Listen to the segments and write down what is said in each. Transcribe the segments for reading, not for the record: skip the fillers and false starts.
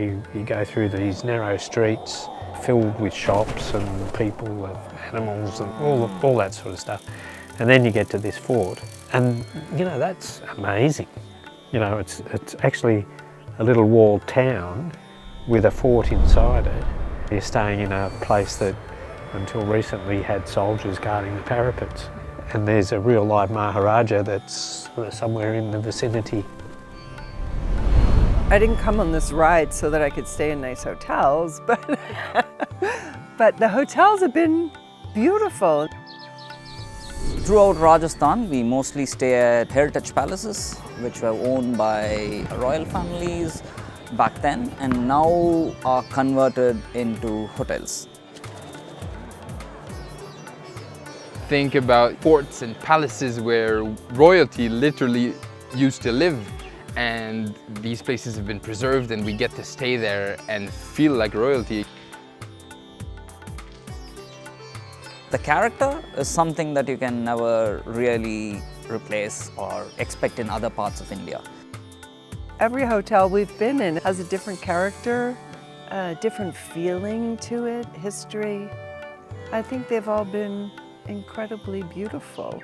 You go through these narrow streets filled with shops and people and animals and all that sort of stuff. And then you get to this fort and, you know, that's amazing. You know, it's actually a little walled town with a fort inside it. You're staying in a place that until recently had soldiers guarding the parapets. And there's a real live Maharaja that's somewhere in the vicinity. I didn't come on this ride so that I could stay in nice hotels, but, but the hotels have been beautiful. Throughout Rajasthan, we mostly stay at heritage palaces, which were owned by royal families back then and now are converted into hotels. Think about forts and palaces where royalty literally used to live, and these places have been preserved and we get to stay there and feel like royalty. The character is something that you can never really replace or expect in other parts of India. Every hotel we've been in has a different character, a different feeling to it, history. I think they've all been incredibly beautiful.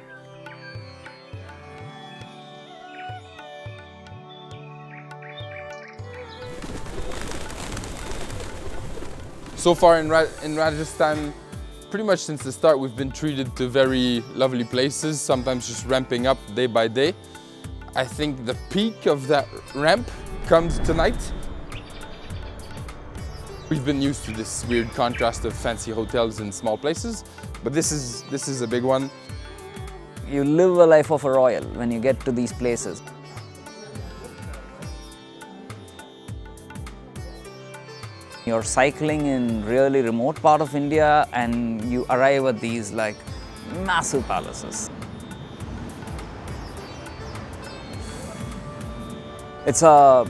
So far in Rajasthan, pretty much since the start, we've been treated to very lovely places, sometimes just ramping up day by day. I think the peak of that ramp comes tonight. We've been used to this weird contrast of fancy hotels in small places, but this is a big one. You live a life of a royal when you get to these places. You're cycling in really remote part of India and you arrive at these like massive palaces. It's a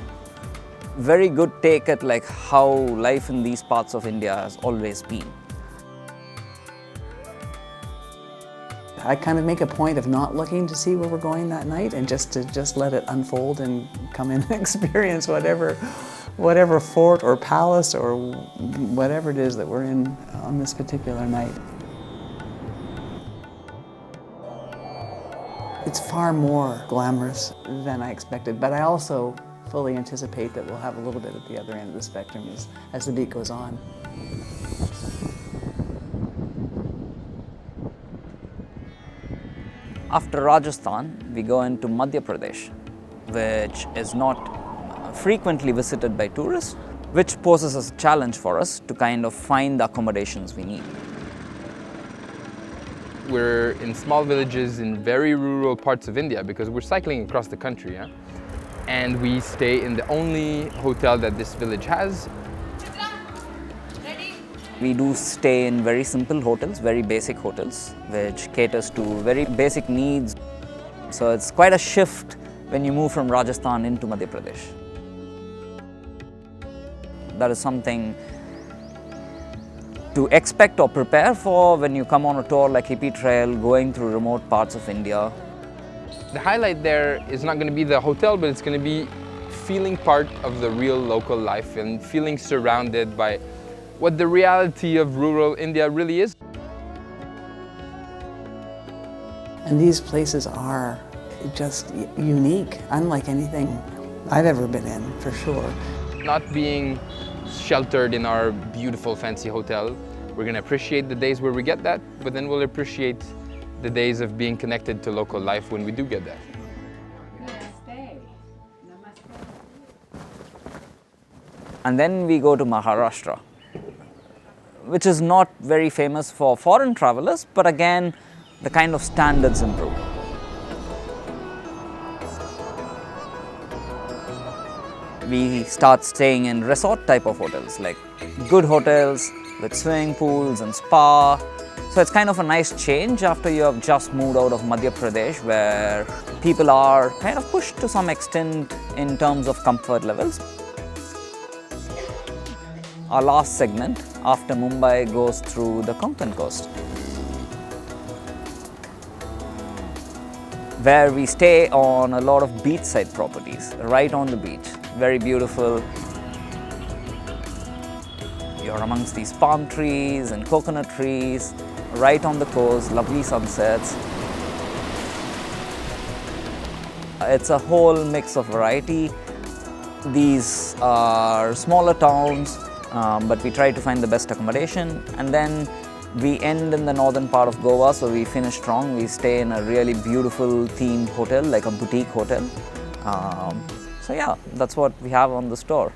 very good take at like how life in these parts of India has always been. I kind of make a point of not looking to see where we're going that night and just let it unfold and come in and experience whatever fort or palace or whatever it is that we're in on this particular night. It's far more glamorous than I expected, but I also fully anticipate that we'll have a little bit at the other end of the spectrum as the beat goes on. After Rajasthan, we go into Madhya Pradesh, which is not frequently visited by tourists, which poses a challenge for us to kind of find the accommodations we need. We're in small villages in very rural parts of India because we're cycling across the country, yeah? And we stay in the only hotel that this village has. We do stay in very simple hotels, very basic hotels, which caters to very basic needs. So it's quite a shift when you move from Rajasthan into Madhya Pradesh. That is something to expect or prepare for when you come on a tour like Hippie Trail, going through remote parts of India. The highlight there is not going to be the hotel, but it's going to be feeling part of the real local life and feeling surrounded by what the reality of rural India really is. And these places are just unique, unlike anything I've ever been in, for sure. Not being sheltered in our beautiful fancy hotel, we're going to appreciate the days where we get that, but then we'll appreciate the days of being connected to local life when we do get that. And then we go to Maharashtra, which is not very famous for foreign travelers, but again, the kind of standards improve. We start staying in resort type of hotels, like good hotels with swimming pools and spa. So it's kind of a nice change after you have just moved out of Madhya Pradesh, where people are kind of pushed to some extent in terms of comfort levels. Our last segment after Mumbai goes through the Konkan Coast, where we stay on a lot of beachside properties, right on the beach. Very beautiful. You're amongst these palm trees and coconut trees, right on the coast, lovely sunsets. It's a whole mix of variety. These are smaller towns, but we try to find the best accommodation. And then we end in the northern part of Goa, so we finish strong. We stay in a really beautiful themed hotel, like a boutique hotel. So yeah, that's what we have on the store.